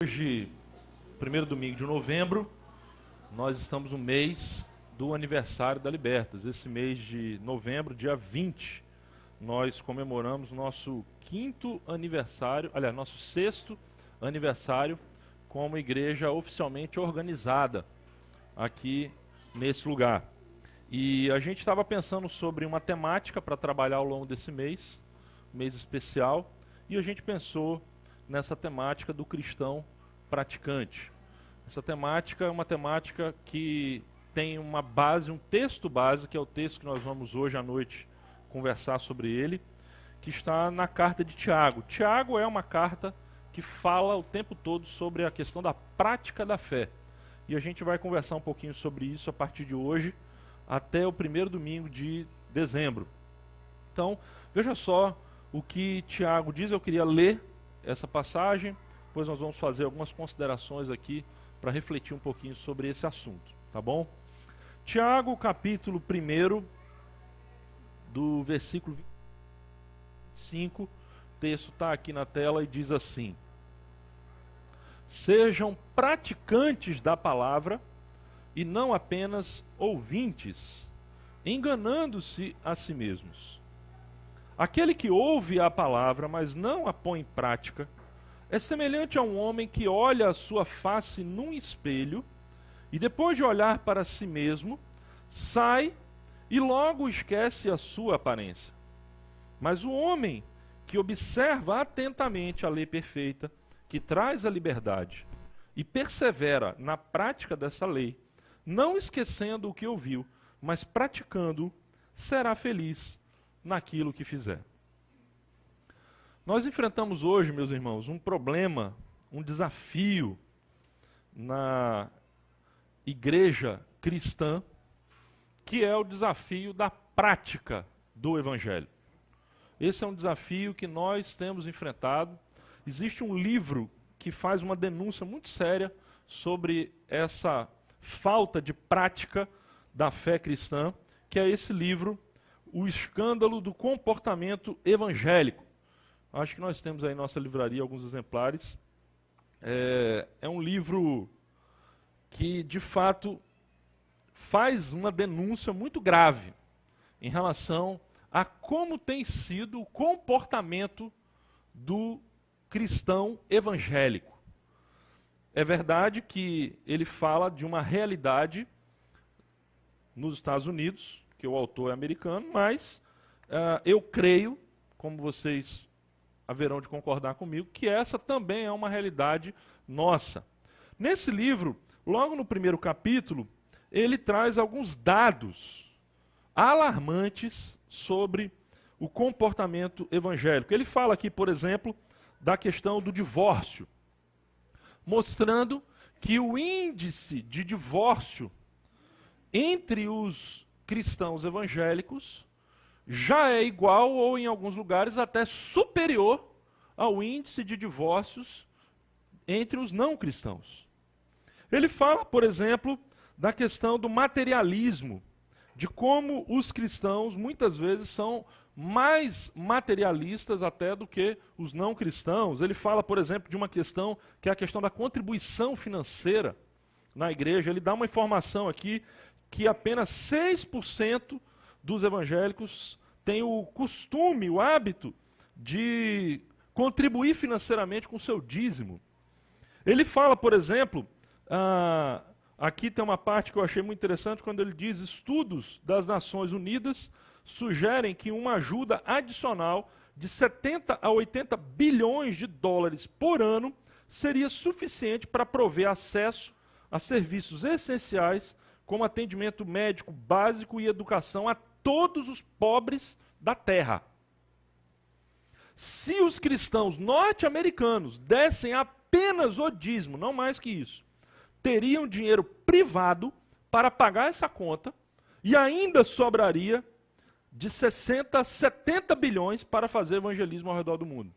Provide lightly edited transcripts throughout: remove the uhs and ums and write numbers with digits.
Hoje, primeiro domingo de novembro, nós estamos no mês do aniversário da Libertas. Esse mês de novembro, dia 20, nós comemoramos nosso nosso sexto aniversário como igreja oficialmente organizada aqui nesse lugar. E a gente estava pensando sobre uma temática para trabalhar ao longo desse mês especial, e a gente pensou nessa temática do cristão praticante. Essa temática é uma temática que tem uma base, um texto base, que é o texto que nós vamos hoje à noite conversar sobre ele, que está na carta de Tiago. Tiago é uma carta que fala o tempo todo sobre a questão da prática da fé. E a gente vai conversar um pouquinho sobre isso a partir de hoje, até o primeiro domingo de dezembro. Então, veja só o que Tiago diz. Eu queria ler essa passagem, depois nós vamos fazer algumas considerações aqui para refletir um pouquinho sobre esse assunto, tá bom? Tiago, capítulo 1, do versículo 25, o texto está aqui na tela e diz assim: sejam praticantes da palavra e não apenas ouvintes, enganando-se a si mesmos. Aquele que ouve a palavra, mas não a põe em prática, é semelhante a um homem que olha a sua face num espelho e depois de olhar para si mesmo, sai e logo esquece a sua aparência. Mas o homem que observa atentamente a lei perfeita, que traz a liberdade, e persevera na prática dessa lei, não esquecendo o que ouviu, mas praticando, será feliz naquilo que fizer. Nós enfrentamos hoje, meus irmãos, um problema, um desafio na igreja cristã, que é o desafio da prática do Evangelho. Esse é um desafio que nós temos enfrentado. Existe um livro que faz uma denúncia muito séria sobre essa falta de prática da fé cristã, que é esse livro, O Escândalo do Comportamento Evangélico. Acho que nós temos aí em nossa livraria alguns exemplares. É um livro que, de fato, faz uma denúncia muito grave em relação a como tem sido o comportamento do cristão evangélico. É verdade que ele fala de uma realidade nos Estados Unidos, que o autor é americano, mas eu creio, como vocês haverão de concordar comigo, que essa também é uma realidade nossa. Nesse livro, logo no primeiro capítulo, ele traz alguns dados alarmantes sobre o comportamento evangélico. Ele fala aqui, por exemplo, da questão do divórcio, mostrando que o índice de divórcio entre os cristãos evangélicos já é igual ou, em alguns lugares, até superior ao índice de divórcios entre os não cristãos. Ele fala, por exemplo, da questão do materialismo, de como os cristãos muitas vezes são mais materialistas até do que os não cristãos. Ele fala, por exemplo, de uma questão que é a questão da contribuição financeira na igreja. Ele dá uma informação aqui que apenas 6% dos evangélicos têm o costume, o hábito de contribuir financeiramente com o seu dízimo. Ele fala, por exemplo, aqui tem uma parte que eu achei muito interessante, quando ele diz: estudos das Nações Unidas sugerem que uma ajuda adicional de 70 a 80 bilhões de dólares por ano seria suficiente para prover acesso a serviços essenciais, como atendimento médico básico e educação a todos os pobres da terra. Se os cristãos norte-americanos dessem apenas o dízimo, não mais que isso, teriam dinheiro privado para pagar essa conta e ainda sobraria de 60 a 70 bilhões para fazer evangelismo ao redor do mundo.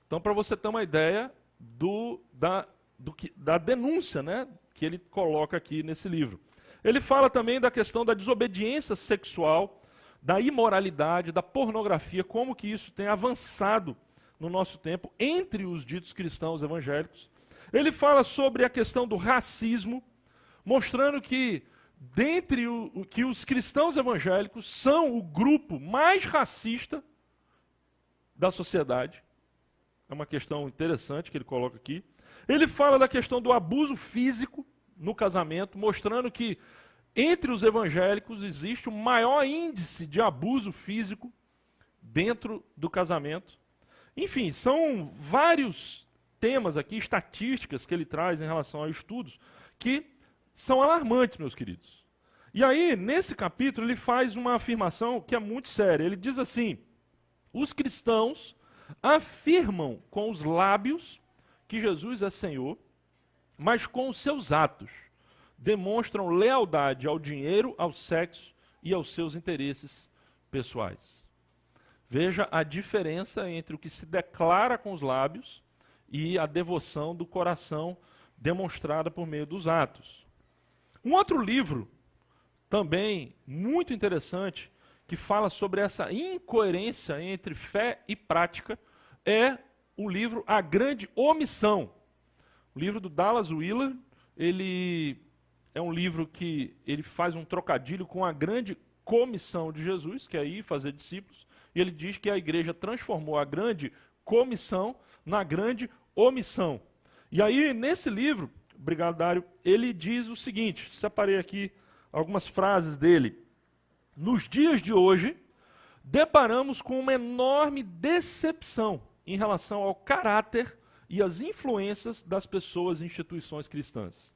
Então, para você ter uma ideia da denúncia, né, que ele coloca aqui nesse livro. Ele fala também da questão da desobediência sexual, da imoralidade, da pornografia, como que isso tem avançado no nosso tempo entre os ditos cristãos evangélicos. Ele fala sobre a questão do racismo, mostrando que que os cristãos evangélicos são o grupo mais racista da sociedade. É uma questão interessante que ele coloca aqui. Ele fala da questão do abuso físico no casamento, mostrando que entre os evangélicos existe o maior índice de abuso físico dentro do casamento. Enfim, são vários temas aqui, estatísticas que ele traz em relação a estudos, que são alarmantes, meus queridos. E aí, nesse capítulo, ele faz uma afirmação que é muito séria. Ele diz assim: os cristãos afirmam com os lábios que Jesus é Senhor, mas com os seus atos demonstram lealdade ao dinheiro, ao sexo e aos seus interesses pessoais. Veja a diferença entre o que se declara com os lábios e a devoção do coração demonstrada por meio dos atos. Um outro livro, também muito interessante, que fala sobre essa incoerência entre fé e prática, é o livro A Grande Omissão. O livro do Dallas Willard, ele é um livro que ele faz um trocadilho com a grande comissão de Jesus, que é ir fazer discípulos, e ele diz que a igreja transformou a grande comissão na grande omissão. E aí, nesse livro, obrigado, Dário, ele diz o seguinte, separei aqui algumas frases dele. Nos dias de hoje, deparamos com uma enorme decepção em relação ao caráter e às influências das pessoas e instituições cristãs.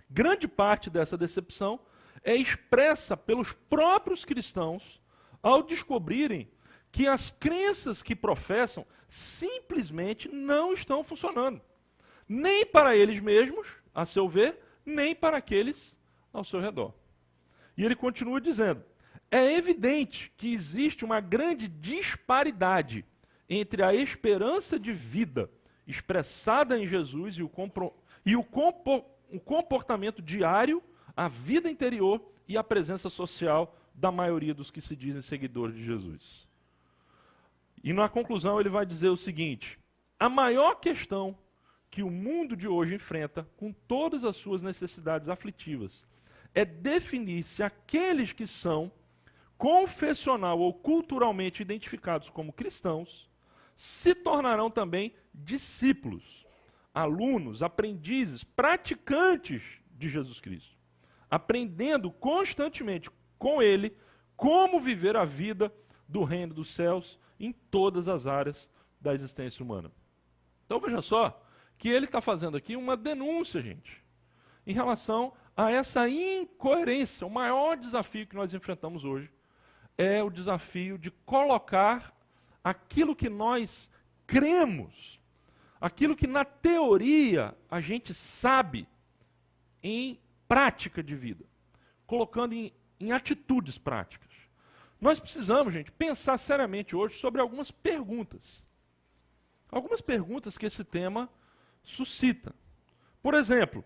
Grande parte dessa decepção é expressa pelos próprios cristãos ao descobrirem que as crenças que professam simplesmente não estão funcionando. Nem para eles mesmos, a seu ver, nem para aqueles ao seu redor. E ele continua dizendo: é evidente que existe uma grande disparidade entre a esperança de vida expressada em Jesus e o comportamento diário, a vida interior e a presença social da maioria dos que se dizem seguidores de Jesus. E na conclusão ele vai dizer o seguinte: a maior questão que o mundo de hoje enfrenta, com todas as suas necessidades aflitivas, é definir se aqueles que são confessional ou culturalmente identificados como cristãos se tornarão também discípulos, alunos, aprendizes, praticantes de Jesus Cristo, aprendendo constantemente com Ele como viver a vida do reino dos céus em todas as áreas da existência humana. Então veja só que ele está fazendo aqui uma denúncia, gente, em relação a essa incoerência. O maior desafio que nós enfrentamos hoje é o desafio de colocar aquilo que nós cremos, aquilo que na teoria a gente sabe, em prática de vida, colocando em atitudes práticas. Nós precisamos, gente, pensar seriamente hoje sobre algumas perguntas. Algumas perguntas que esse tema suscita. Por exemplo,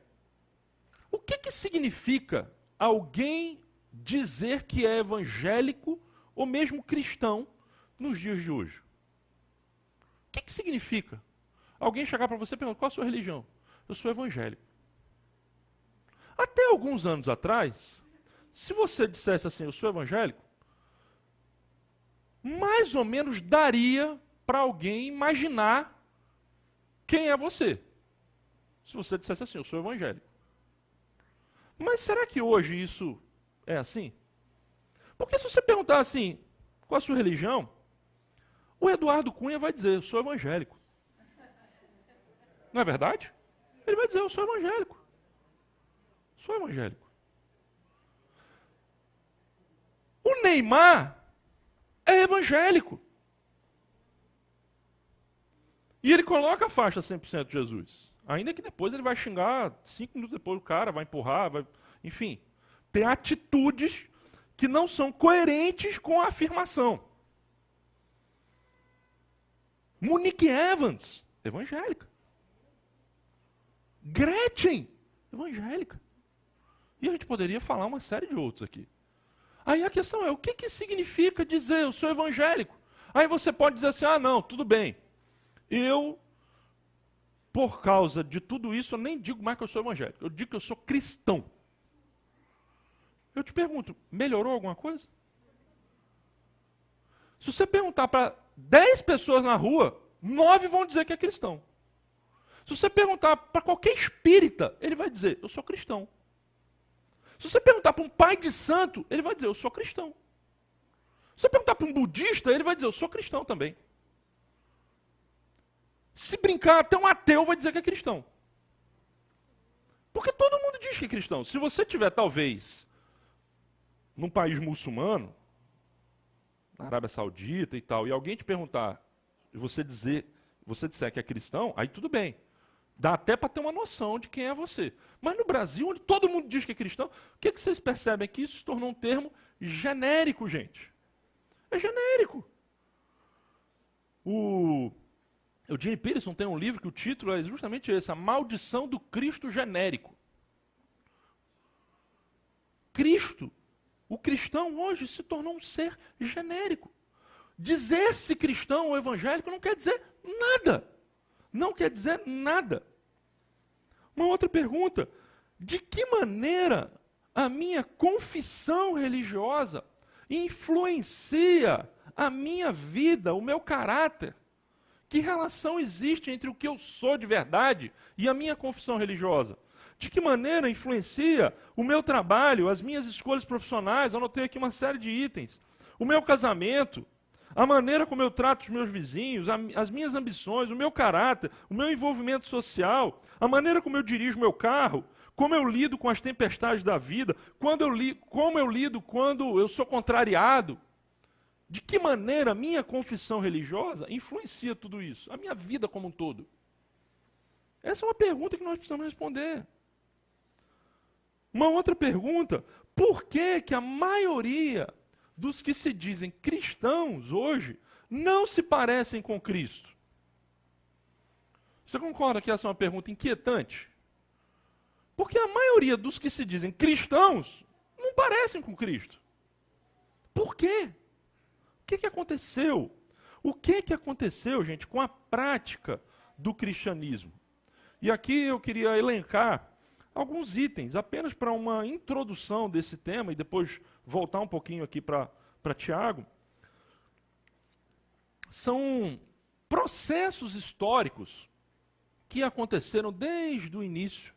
o que significa alguém dizer que é evangélico ou mesmo cristão nos dias de hoje? O que significa alguém chegar para você e perguntar: qual a sua religião? Eu sou evangélico. Até alguns anos atrás, se você dissesse assim, eu sou evangélico, mais ou menos daria para alguém imaginar quem é você. Se você dissesse assim, eu sou evangélico. Mas será que hoje isso é assim? Porque se você perguntar assim, qual a sua religião? O Eduardo Cunha vai dizer, eu sou evangélico. Não é verdade? Ele vai dizer, eu sou evangélico. Sou evangélico. O Neymar é evangélico. E ele coloca a faixa 100% de Jesus. Ainda que depois ele vai xingar, 5 minutos depois o cara vai empurrar, enfim. Tem atitudes que não são coerentes com a afirmação. Monique Evans, evangélica. Gretchen, evangélica. E a gente poderia falar uma série de outros aqui. Aí a questão é, o que significa dizer eu sou evangélico? Aí você pode dizer assim, não, tudo bem. Eu por causa de tudo isso, eu nem digo mais que eu sou evangélico, eu digo que eu sou cristão. Eu te pergunto, melhorou alguma coisa? Se você perguntar para 10 pessoas na rua, 9 vão dizer que é cristão. Se você perguntar para qualquer espírita, ele vai dizer, eu sou cristão. Se você perguntar para um pai de santo, ele vai dizer, eu sou cristão. Se você perguntar para um budista, ele vai dizer, eu sou cristão também. Se brincar, até um ateu vai dizer que é cristão. Porque todo mundo diz que é cristão. Se você tiver, talvez, num país muçulmano, na Arábia Saudita e tal, e alguém te perguntar, e você disser que é cristão, aí tudo bem. Dá até para ter uma noção de quem é você. Mas no Brasil, onde todo mundo diz que é cristão, o que vocês percebem aqui? Isso se tornou um termo genérico, gente. É genérico. O Eugene Peterson tem um livro que o título é justamente esse, A Maldição do Cristo Genérico. Cristo, o cristão hoje se tornou um ser genérico. Dizer-se cristão ou evangélico não quer dizer nada. Não quer dizer nada. Uma outra pergunta, de que maneira a minha confissão religiosa influencia a minha vida, o meu caráter? Que relação existe entre o que eu sou de verdade e a minha confissão religiosa? De que maneira influencia o meu trabalho, as minhas escolhas profissionais? Eu anotei aqui uma série de itens. O meu casamento, a maneira como eu trato os meus vizinhos, as minhas ambições, o meu caráter, o meu envolvimento social, a maneira como eu dirijo meu carro, como eu lido com as tempestades da vida, como eu lido quando eu sou contrariado. De que maneira a minha confissão religiosa influencia tudo isso? A minha vida como um todo? Essa é uma pergunta que nós precisamos responder. Uma outra pergunta, por que que a maioria dos que se dizem cristãos hoje não se parecem com Cristo? Você concorda que essa é uma pergunta inquietante? Porque a maioria dos que se dizem cristãos não parecem com Cristo. Por quê? O que aconteceu? O que aconteceu, gente, com a prática do cristianismo? E aqui eu queria elencar alguns itens, apenas para uma introdução desse tema, e depois voltar um pouquinho aqui para Tiago. São processos históricos que aconteceram desde o início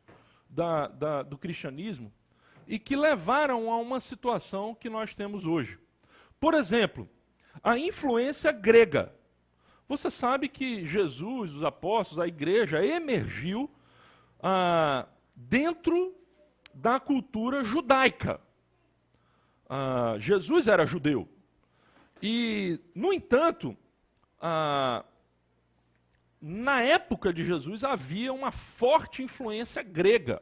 do cristianismo e que levaram a uma situação que nós temos hoje. Por exemplo, a influência grega. Você sabe que Jesus, os apóstolos, a igreja emergiu dentro da cultura judaica. Jesus era judeu. E, no entanto, na época de Jesus havia uma forte influência grega,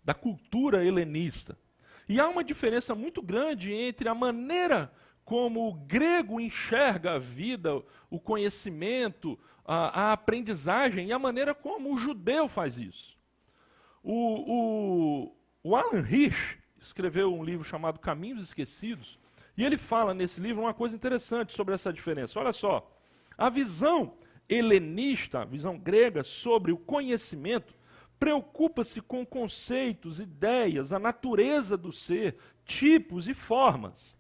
da cultura helenista. E há uma diferença muito grande entre a maneira como o grego enxerga a vida, o conhecimento, a aprendizagem, e a maneira como o judeu faz isso. O Alan Hirsch escreveu um livro chamado Caminhos Esquecidos, e ele fala nesse livro uma coisa interessante sobre essa diferença. Olha só, a visão helenista, a visão grega sobre o conhecimento, preocupa-se com conceitos, ideias, a natureza do ser, tipos e formas.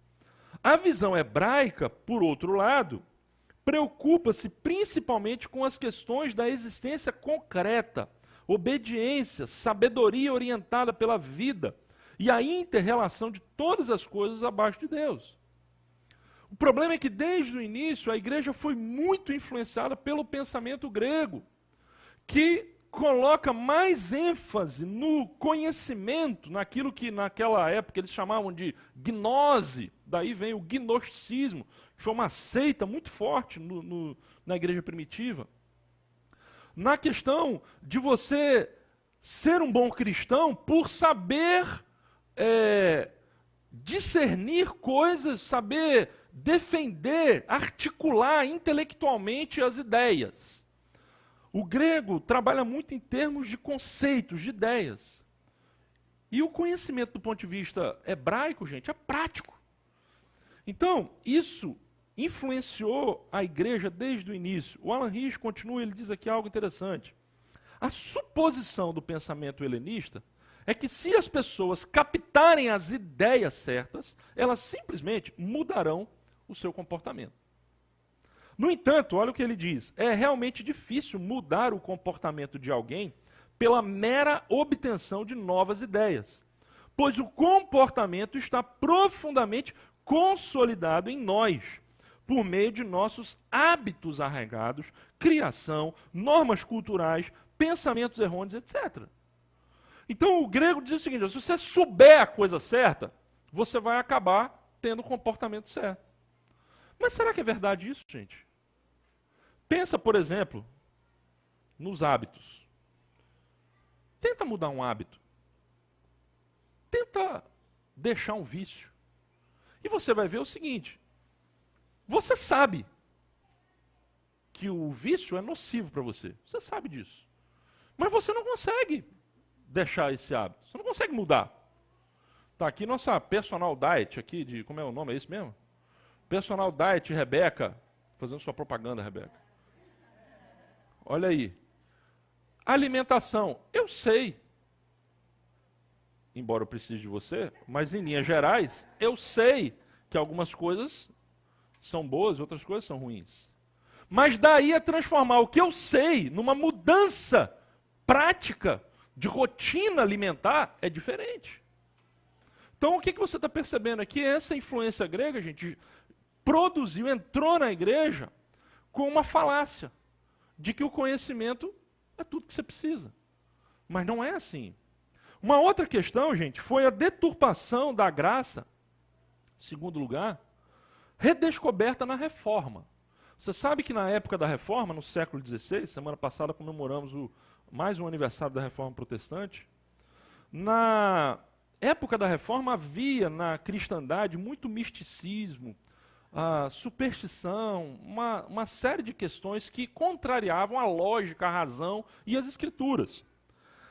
A visão hebraica, por outro lado, preocupa-se principalmente com as questões da existência concreta, obediência, sabedoria orientada pela vida e a inter-relação de todas as coisas abaixo de Deus. O problema é que desde o início a igreja foi muito influenciada pelo pensamento grego, que coloca mais ênfase no conhecimento, naquilo que naquela época eles chamavam de gnose, daí vem o gnosticismo, que foi uma seita muito forte na igreja primitiva. Na questão de você ser um bom cristão por saber discernir coisas, saber defender, articular intelectualmente as ideias. O grego trabalha muito em termos de conceitos, de ideias. E o conhecimento do ponto de vista hebraico, gente, é prático. Então, isso influenciou a igreja desde o início. O Alan Hirsch continua, ele diz aqui algo interessante. A suposição do pensamento helenista é que se as pessoas captarem as ideias certas, elas simplesmente mudarão o seu comportamento. No entanto, olha o que ele diz, é realmente difícil mudar o comportamento de alguém pela mera obtenção de novas ideias, pois o comportamento está profundamente consolidado em nós, por meio de nossos hábitos arraigados, criação, normas culturais, pensamentos errôneos, etc. Então o grego diz o seguinte, se você souber a coisa certa, você vai acabar tendo o comportamento certo. Mas será que é verdade isso, gente? Pensa, por exemplo, nos hábitos. Tenta mudar um hábito. Tenta deixar um vício. E você vai ver o seguinte, você sabe que o vício é nocivo para você. Você sabe disso. Mas você não consegue deixar esse hábito. Você não consegue mudar. Tá aqui nossa personal diet aqui de, como é o nome, é isso mesmo? Personal diet Rebeca, fazendo sua propaganda, Rebeca. Olha aí. Alimentação, eu sei. Embora eu precise de você, mas em linhas gerais, eu sei que algumas coisas são boas e outras coisas são ruins. Mas daí a transformar o que eu sei numa mudança prática de rotina alimentar é diferente. Então o que você está percebendo aqui? Essa influência grega, gente, produziu, entrou na igreja com uma falácia de que o conhecimento é tudo que você precisa. Mas não é assim. Uma outra questão, gente, foi a deturpação da graça, segundo lugar, redescoberta na Reforma. Você sabe que na época da Reforma, no século XVI, semana passada comemoramos mais um aniversário da Reforma Protestante, na época da Reforma havia na cristandade muito misticismo, superstição, uma série de questões que contrariavam a lógica, a razão e as escrituras.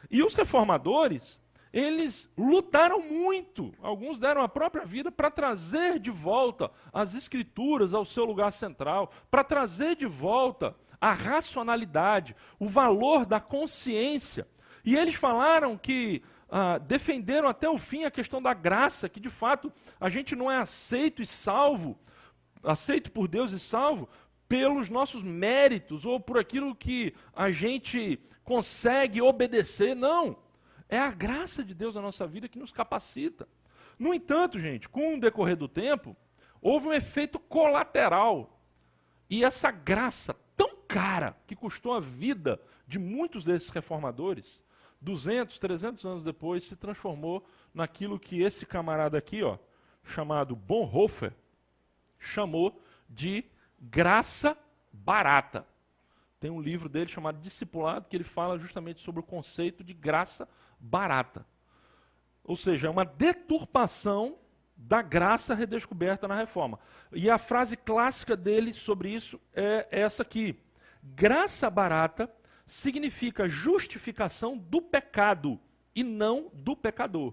E os reformadores, eles lutaram muito, alguns deram a própria vida para trazer de volta as escrituras ao seu lugar central, para trazer de volta a racionalidade, o valor da consciência. E eles falaram que defenderam até o fim a questão da graça, que de fato a gente não é aceito por Deus e salvo pelos nossos méritos ou por aquilo que a gente consegue obedecer, não. É a graça de Deus na nossa vida que nos capacita. No entanto, gente, com o decorrer do tempo, houve um efeito colateral. E essa graça tão cara, que custou a vida de muitos desses reformadores, 200, 300 anos depois, se transformou naquilo que esse camarada aqui, chamado Bonhoeffer, chamou de graça barata. Tem um livro dele chamado Discipulado, que ele fala justamente sobre o conceito de graça barata. Ou seja, é uma deturpação da graça redescoberta na Reforma. E a frase clássica dele sobre isso é essa aqui. Graça barata significa justificação do pecado e não do pecador.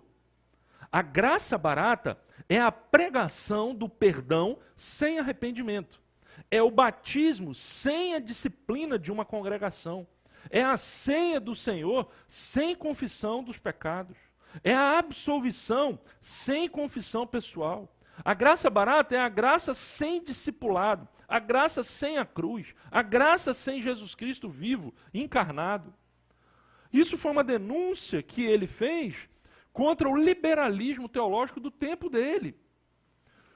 A graça barata é a pregação do perdão sem arrependimento. É o batismo sem a disciplina de uma congregação. É a ceia do Senhor sem confissão dos pecados. É a absolvição sem confissão pessoal. A graça barata é a graça sem discipulado, a graça sem a cruz, a graça sem Jesus Cristo vivo, encarnado. Isso foi uma denúncia que ele fez contra o liberalismo teológico do tempo dele.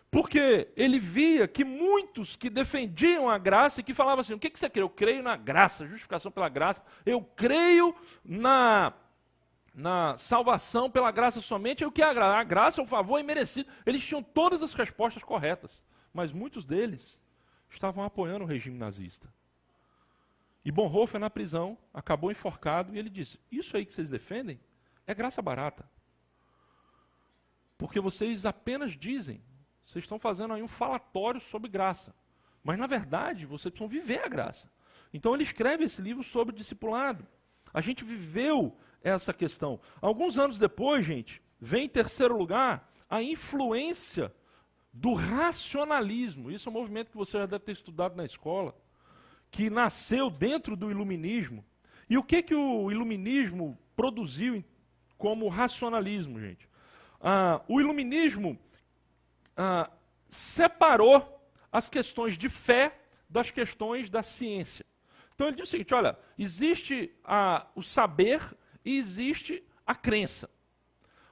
Porque ele via que muitos que defendiam a graça e que falavam assim, o que você crê? Eu creio na graça, justificação pela graça, eu creio na salvação pela graça somente, o que é a graça? A graça é o favor imerecido. Eles tinham todas as respostas corretas, mas muitos deles estavam apoiando o regime nazista. E Bonhoeffer, na prisão, acabou enforcado e ele disse, isso aí que vocês defendem é graça barata. Porque vocês apenas dizem, vocês estão fazendo aí um falatório sobre graça. Mas, na verdade, vocês precisam viver a graça. Então, ele escreve esse livro sobre discipulado. A gente viveu essa questão. Alguns anos depois, gente, vem em terceiro lugar a influência do racionalismo. Isso é um movimento que você já deve ter estudado na escola, que nasceu dentro do iluminismo E o que o iluminismo produziu como racionalismo, gente? O iluminismo separou as questões de fé das questões da ciência. Então ele diz o seguinte, olha, existe o saber e existe a crença.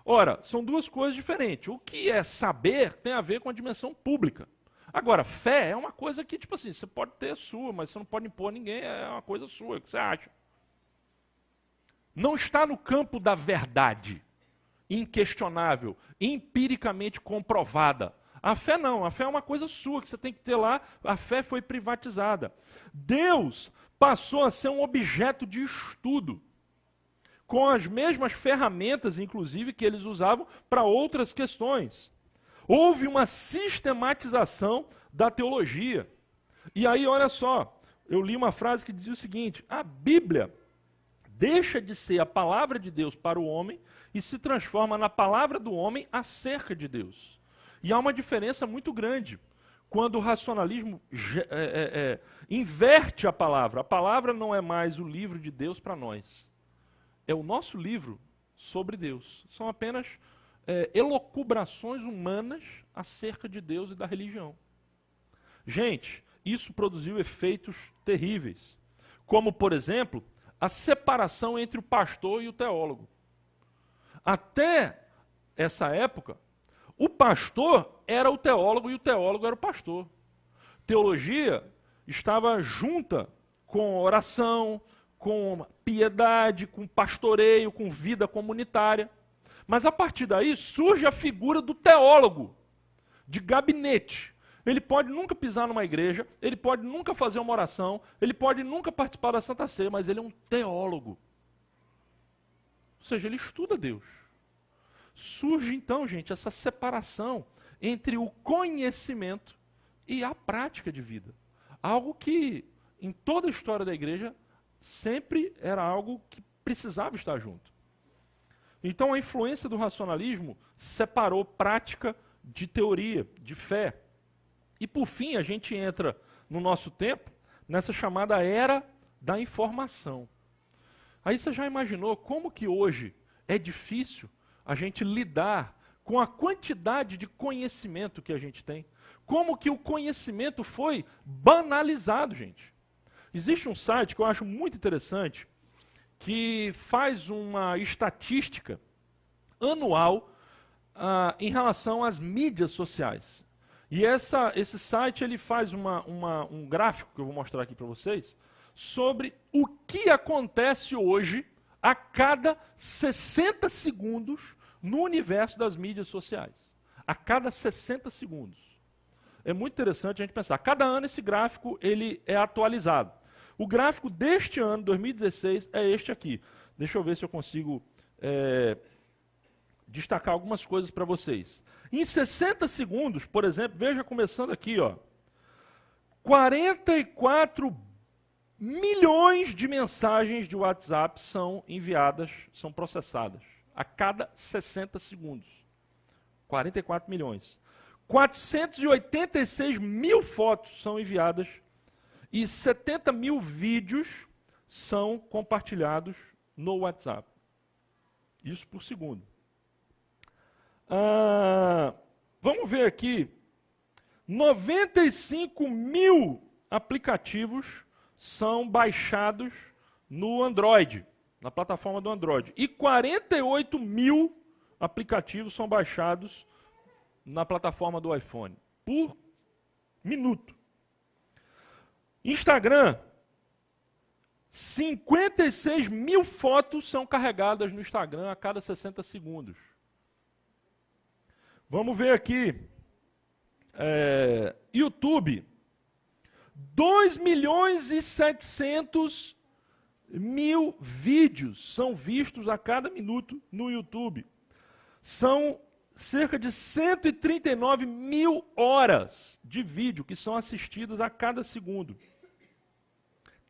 Ora, são duas coisas diferentes. O que é saber tem a ver com a dimensão pública. Agora, fé é uma coisa que, tipo assim, você pode ter a sua, mas você não pode impor a ninguém, é uma coisa sua, o que você acha. Não está no campo da verdade, inquestionável, empiricamente comprovada. A fé não, a fé é uma coisa sua, que você tem que ter lá, a fé foi privatizada. Deus passou a ser um objeto de estudo, com as mesmas ferramentas, inclusive, que eles usavam para outras questões. Houve uma sistematização da teologia. E aí, olha só, eu li uma frase que dizia o seguinte, a Bíblia deixa de ser a palavra de Deus para o homem e se transforma na palavra do homem acerca de Deus. E há uma diferença muito grande quando o racionalismo inverte a palavra não é mais o livro de Deus para nós. É o nosso livro sobre Deus. São apenas elucubrações humanas acerca de Deus e da religião. Gente, isso produziu efeitos terríveis. Como, por exemplo, a separação entre o pastor e o teólogo. Até essa época, o pastor era o teólogo e o teólogo era o pastor. Teologia estava junta com oração, com piedade, com pastoreio, com vida comunitária. Mas a partir daí surge a figura do teólogo, de gabinete. Ele pode nunca pisar numa igreja, ele pode nunca fazer uma oração, ele pode nunca participar da Santa Ceia, mas ele é um teólogo. Ou seja, ele estuda Deus. Surge então, gente, essa separação entre o conhecimento e a prática de vida. Algo que, em toda a história da igreja, sempre era algo que precisava estar junto. Então a influência do racionalismo separou prática de teoria, de fé. E por fim, a gente entra no nosso tempo, nessa chamada era da informação. Aí você já imaginou como que hoje é difícil a gente lidar com a quantidade de conhecimento que a gente tem? Como que o conhecimento foi banalizado, gente? Existe um site que eu acho muito interessante, que faz uma estatística anual em relação às mídias sociais. E esse site ele faz um gráfico que eu vou mostrar aqui para vocês, sobre o que acontece hoje a cada 60 segundos no universo das mídias sociais. A cada 60 segundos. É muito interessante a gente pensar. Cada ano esse gráfico ele é atualizado. O gráfico deste ano, 2016, é este aqui. Deixa eu ver se eu consigo destacar algumas coisas para vocês. Em 60 segundos, por exemplo, veja começando aqui, ó, 44 milhões de mensagens de WhatsApp são enviadas, são processadas, a cada 60 segundos. 44 milhões. 486 mil fotos são enviadas e 70 mil vídeos são compartilhados no WhatsApp. Isso por segundo. Vamos ver aqui. 95 mil aplicativos são baixados no Android, na plataforma do Android. E 48 mil aplicativos são baixados na plataforma do iPhone. Por minuto. Instagram. 56 mil fotos são carregadas no Instagram a cada 60 segundos. Vamos ver aqui. YouTube. 2 milhões e 700 mil vídeos são vistos a cada minuto no YouTube. São cerca de 139 mil horas de vídeo que são assistidas a cada segundo.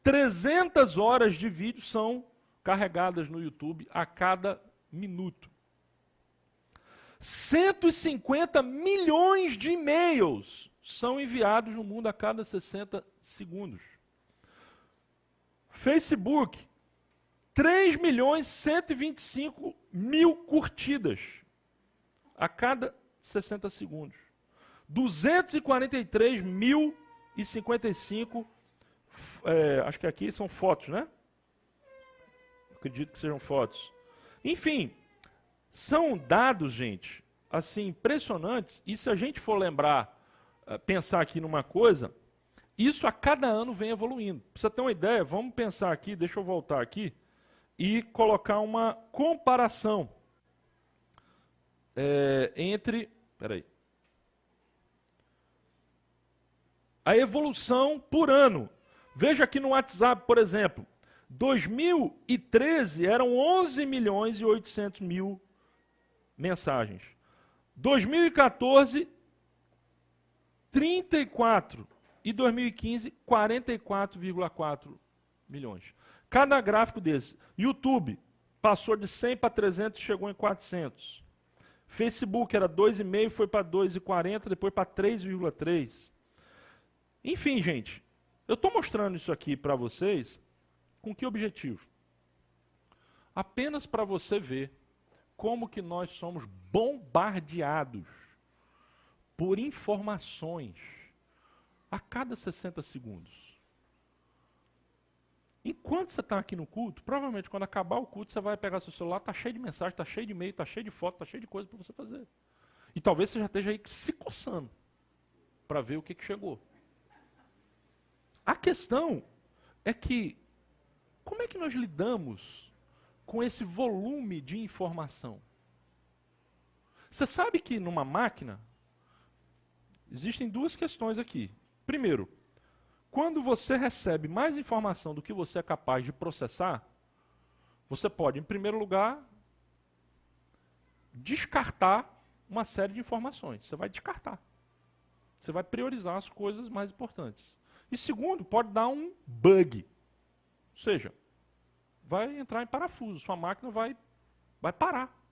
300 horas de vídeo são carregadas no YouTube a cada minuto. 150 milhões de e-mails são enviados no mundo a cada 60 segundos. Facebook, 3.125.000 curtidas a cada 60 segundos. 243.055, acho que aqui são fotos, né? Acredito que sejam fotos. Enfim, são dados, gente, assim, impressionantes. E se a gente for lembrar, pensar aqui numa coisa, isso a cada ano vem evoluindo. Pra você ter uma ideia, vamos pensar aqui, deixa eu voltar aqui, e colocar uma comparação entre... Peraí. A evolução por ano. Veja aqui no WhatsApp, por exemplo. 2013 eram 11.800.000 mensagens. 2014, 34. E 2015, 44,4 milhões. Cada gráfico desse. YouTube passou de 100 para 300 e chegou em 400. Facebook era 2,5, foi para 2,40, depois para 3,3. Enfim, gente, eu estou mostrando isso aqui para vocês com que objetivo? Apenas para você ver como que nós somos bombardeados por informações a cada 60 segundos. Enquanto você está aqui no culto, provavelmente quando acabar o culto, você vai pegar seu celular, está cheio de mensagem, está cheio de e-mail, está cheio de foto, está cheio de coisa para você fazer. E talvez você já esteja aí se coçando para ver o que chegou. A questão é que, como é que nós lidamos com esse volume de informação? Você sabe que numa máquina, existem duas questões aqui. Primeiro, quando você recebe mais informação do que você é capaz de processar, você pode, em primeiro lugar, descartar uma série de informações. Você vai descartar. Você vai priorizar as coisas mais importantes. E segundo, pode dar um bug. Ou seja, vai entrar em parafuso, sua máquina vai parar.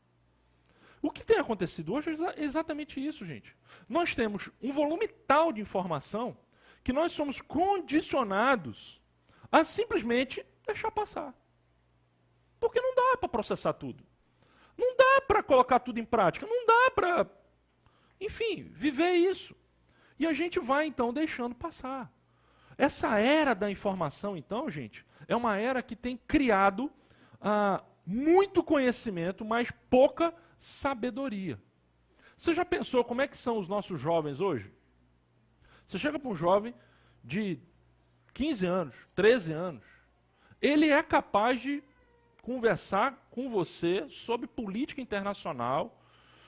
O que tem acontecido hoje é exatamente isso, gente. Nós temos um volume tal de informação que nós somos condicionados a simplesmente deixar passar. Porque não dá para processar tudo. Não dá para colocar tudo em prática. Não dá para, enfim, viver isso. E a gente vai, então, deixando passar. Essa era da informação, então, gente, é uma era que tem criado muito conhecimento, mas pouca sabedoria. Você já pensou como é que são os nossos jovens hoje? Você chega para um jovem de 15 anos, 13 anos, ele é capaz de conversar com você sobre política internacional,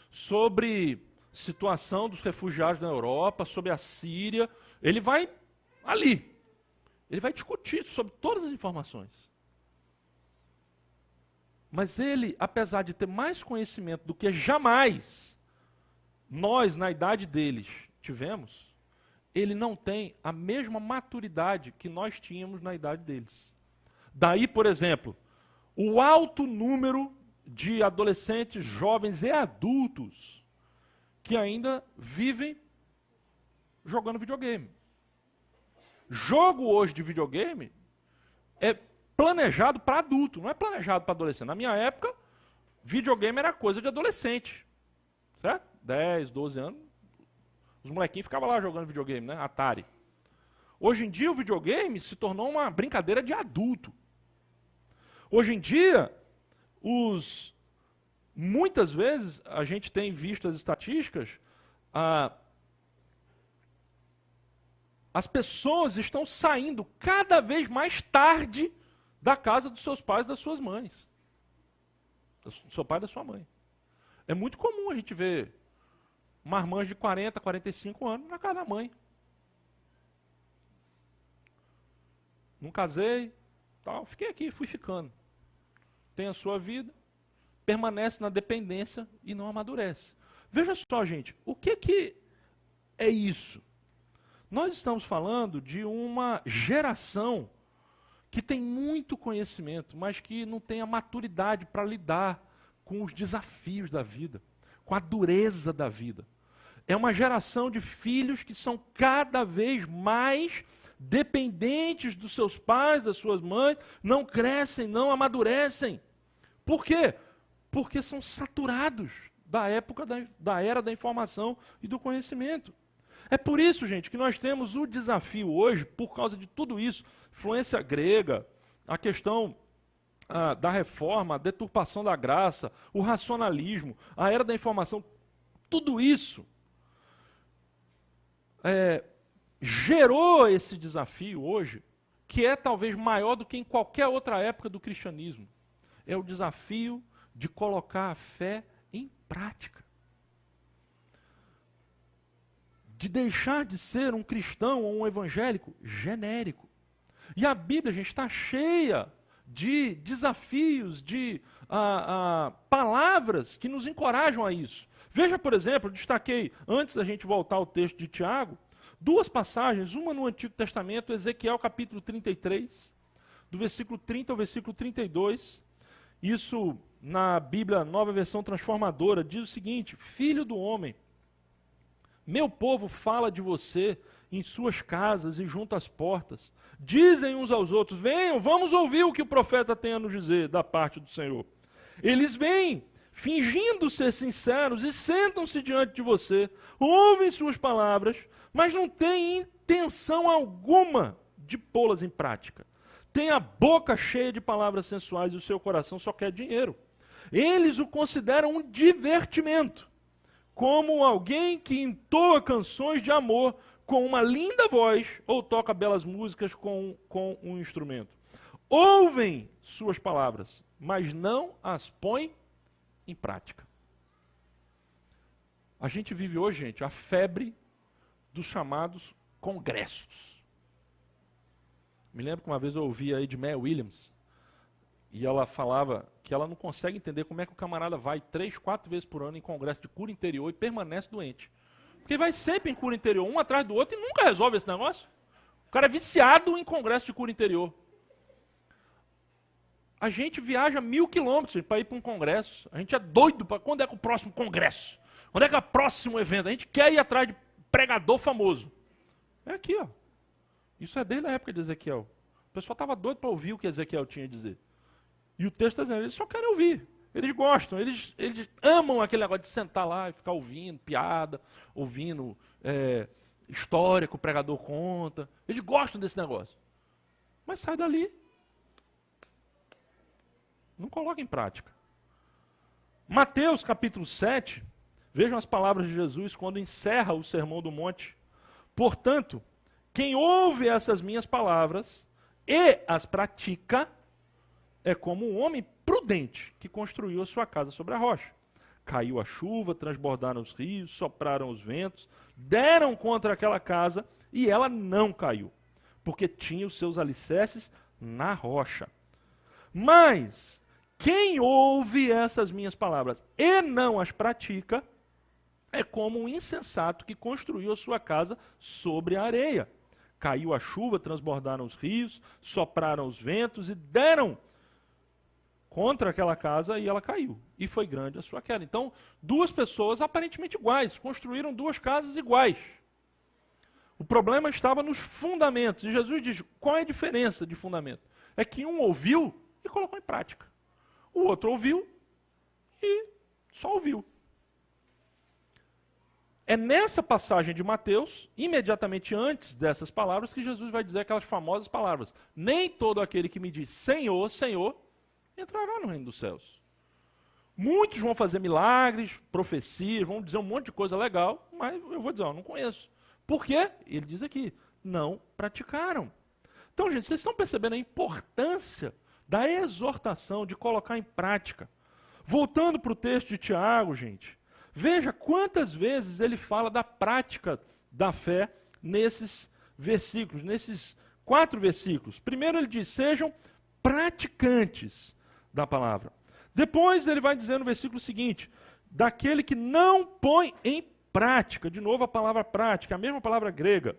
sobre situação dos refugiados na Europa, sobre a Síria. Ele vai ali. Ele vai discutir sobre todas as informações. Mas ele, apesar de ter mais conhecimento do que jamais nós, na idade deles, tivemos, ele não tem a mesma maturidade que nós tínhamos na idade deles. Daí, por exemplo, o alto número de adolescentes, jovens e adultos que ainda vivem jogando videogame. Jogo hoje de videogame é planejado para adulto, não é planejado para adolescente. Na minha época, videogame era coisa de adolescente. Certo? 10, 12 anos. Os molequinhos ficavam lá jogando videogame, né? Atari. Hoje em dia, o videogame se tornou uma brincadeira de adulto. Hoje em dia, muitas vezes, a gente tem visto as estatísticas, as pessoas estão saindo cada vez mais tarde da casa dos seus pais e das suas mães. Do seu pai e da sua mãe. É muito comum a gente ver marmãs de 40, 45 anos na casa da mãe. Não casei, tal, fiquei aqui, fui ficando. Tem a sua vida, permanece na dependência e não amadurece. Veja só, gente, o que é isso? Nós estamos falando de uma geração que tem muito conhecimento, mas que não tem a maturidade para lidar com os desafios da vida, com a dureza da vida. É uma geração de filhos que são cada vez mais dependentes dos seus pais, das suas mães, não crescem, não amadurecem. Por quê? Porque são saturados da época da era da informação e do conhecimento. É por isso, gente, que nós temos o desafio hoje, por causa de tudo isso, influência grega, a questão da reforma, a deturpação da graça, o racionalismo, a era da informação, tudo isso gerou esse desafio hoje, que é talvez maior do que em qualquer outra época do cristianismo. É o desafio de colocar a fé em prática. De deixar de ser um cristão ou um evangélico genérico. E a Bíblia, gente, está cheia de desafios, de palavras que nos encorajam a isso. Veja, por exemplo, eu destaquei, antes da gente voltar ao texto de Tiago, duas passagens, uma no Antigo Testamento, Ezequiel capítulo 33, do versículo 30 ao versículo 32. Isso, na Bíblia, Nova Versão Transformadora, diz o seguinte: Filho do homem, meu povo fala de você em suas casas e junto às portas. Dizem uns aos outros: venham, vamos ouvir o que o profeta tem a nos dizer da parte do Senhor. Eles vêm, fingindo ser sinceros, e sentam-se diante de você, ouvem suas palavras, mas não têm intenção alguma de pô-las em prática. Tem a boca cheia de palavras sensuais e o seu coração só quer dinheiro. Eles o consideram um divertimento, como alguém que entoa canções de amor com uma linda voz ou toca belas músicas com um instrumento. Ouvem suas palavras, mas não as põem em prática. A gente vive hoje, gente, a febre dos chamados congressos. Me lembro que uma vez eu ouvi a Edmé Williams, e ela falava que ela não consegue entender como é que o camarada vai 3, 4 vezes por ano em congresso de cura interior e permanece doente. Porque vai sempre em cura interior, um atrás do outro, e nunca resolve esse negócio. O cara é viciado em congresso de cura interior. A gente viaja 1000 quilômetros para ir para um congresso. A gente é doido para quando é que o próximo congresso? Quando é que é o próximo evento? A gente quer ir atrás de pregador famoso. É aqui, ó. Isso é desde a época de Ezequiel. O pessoal estava doido para ouvir o que Ezequiel tinha a dizer. E o texto está dizendo, eles só querem ouvir. Eles gostam, eles amam aquele negócio de sentar lá e ficar ouvindo piada, ouvindo história que o pregador conta. Eles gostam desse negócio. Mas sai dali. Não coloca em prática. Mateus capítulo 7, vejam as palavras de Jesus quando encerra o Sermão do Monte. Portanto, quem ouve essas minhas palavras e as pratica, é como um homem prudente que construiu a sua casa sobre a rocha. Caiu a chuva, transbordaram os rios, sopraram os ventos, deram contra aquela casa e ela não caiu, porque tinha os seus alicerces na rocha. Mas quem ouve essas minhas palavras e não as pratica, é como um insensato que construiu a sua casa sobre a areia. Caiu a chuva, transbordaram os rios, sopraram os ventos e deram contra aquela casa e ela caiu. E foi grande a sua queda. Então, duas pessoas aparentemente iguais, construíram duas casas iguais. O problema estava nos fundamentos. E Jesus diz, qual é a diferença de fundamento? É que um ouviu e colocou em prática. O outro ouviu e só ouviu. É nessa passagem de Mateus, imediatamente antes dessas palavras, que Jesus vai dizer aquelas famosas palavras. Nem todo aquele que me diz Senhor, Senhor, entrará no reino dos céus. Muitos vão fazer milagres, profecias, vão dizer um monte de coisa legal, mas eu vou dizer, eu não conheço. Por quê? Ele diz aqui, não praticaram. Então, gente, vocês estão percebendo a importância da exortação, de colocar em prática. Voltando para o texto de Tiago, gente, veja quantas vezes ele fala da prática da fé nesses versículos, nesses 4 versículos. Primeiro ele diz, sejam praticantes da palavra. Depois ele vai dizer no versículo seguinte, daquele que não põe em prática, de novo a palavra prática, a mesma palavra grega.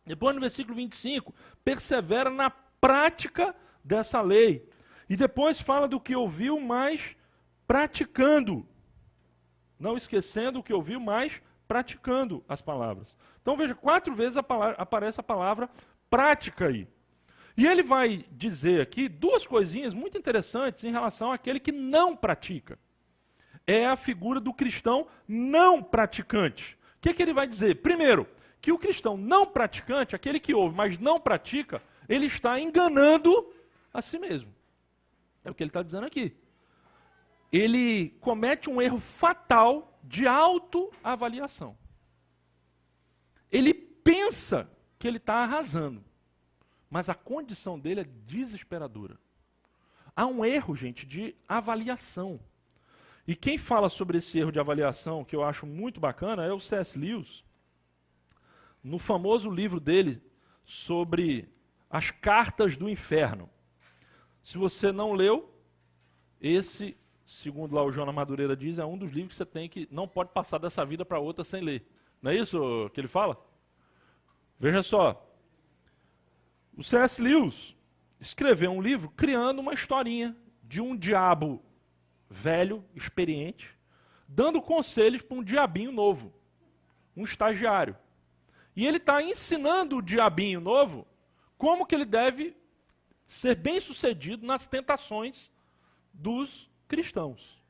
Depois no versículo 25, persevera na prática dessa lei. E depois fala do que ouviu, mas praticando. Não esquecendo o que ouviu, mas praticando as palavras. Então veja, 4 vezes aparece a palavra prática aí. E ele vai dizer aqui duas coisinhas muito interessantes em relação àquele que não pratica. É a figura do cristão não praticante. O que ele vai dizer? Primeiro, que o cristão não praticante, aquele que ouve, mas não pratica, ele está enganando a si mesmo. É o que ele está dizendo aqui. Ele comete um erro fatal de autoavaliação. Ele pensa que ele está arrasando, mas a condição dele é desesperadora. Há um erro, gente, de avaliação. E quem fala sobre esse erro de avaliação, que eu acho muito bacana, é o C.S. Lewis, no famoso livro dele sobre as cartas do inferno. Se você não leu, esse, segundo lá o João Madureira diz, é um dos livros que você tem que não pode passar dessa vida para outra sem ler. Não é isso que ele fala? Veja só. O C.S. Lewis escreveu um livro criando uma historinha de um diabo velho, experiente, dando conselhos para um diabinho novo, um estagiário. E ele está ensinando o diabinho novo como que ele deve ser bem-sucedido nas tentações dos cristãos.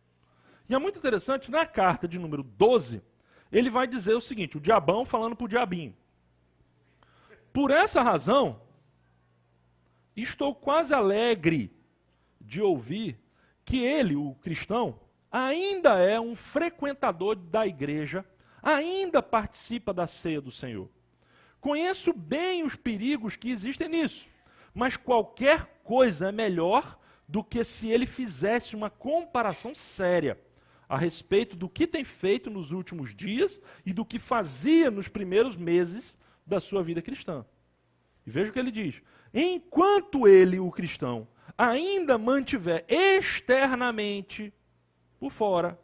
E é muito interessante, na carta de número 12, ele vai dizer o seguinte, o diabão falando para o diabinho. Por essa razão, estou quase alegre de ouvir que ele, o cristão, ainda é um frequentador da igreja, ainda participa da ceia do Senhor. Conheço bem os perigos que existem nisso, mas qualquer coisa é melhor do que se ele fizesse uma comparação séria a respeito do que tem feito nos últimos dias e do que fazia nos primeiros meses da sua vida cristã. E veja o que ele diz. Enquanto ele, o cristão, ainda mantiver externamente, por fora,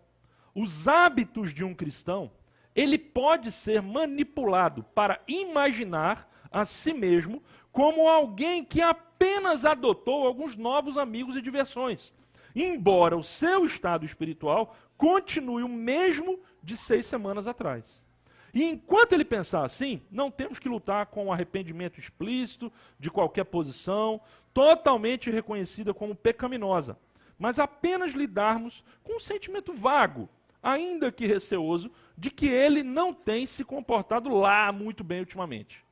os hábitos de um cristão, ele pode ser manipulado para imaginar a si mesmo como alguém que apenas adotou alguns novos amigos e diversões, embora o seu estado espiritual continue o mesmo de 6 semanas atrás. E enquanto ele pensar assim, não temos que lutar com o arrependimento explícito de qualquer posição, totalmente reconhecida como pecaminosa, mas apenas lidarmos com um sentimento vago, ainda que receoso, de que ele não tem se comportado lá muito bem ultimamente.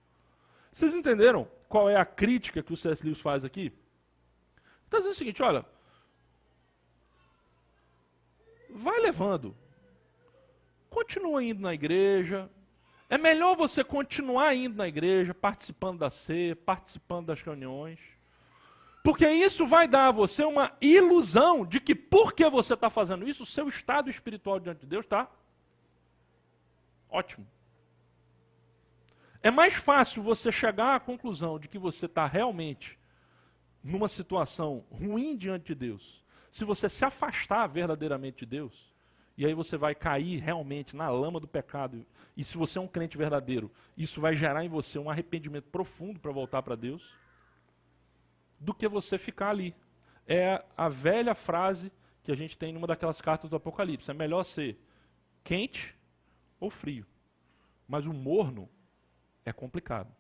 Vocês entenderam qual é a crítica que o C.S. Lewis faz aqui? Está dizendo o seguinte, olha, vai levando, continua indo na igreja, é melhor você continuar indo na igreja, participando da ceia, participando das reuniões, porque isso vai dar a você uma ilusão de que porque você está fazendo isso, o seu estado espiritual diante de Deus está ótimo. É mais fácil você chegar à conclusão de que você está realmente numa situação ruim diante de Deus, se você se afastar verdadeiramente de Deus, e aí você vai cair realmente na lama do pecado, e se você é um crente verdadeiro, isso vai gerar em você um arrependimento profundo para voltar para Deus, do que você ficar ali. É a velha frase que a gente tem numa daquelas cartas do Apocalipse, é melhor ser quente ou frio. Mas o morno é complicado.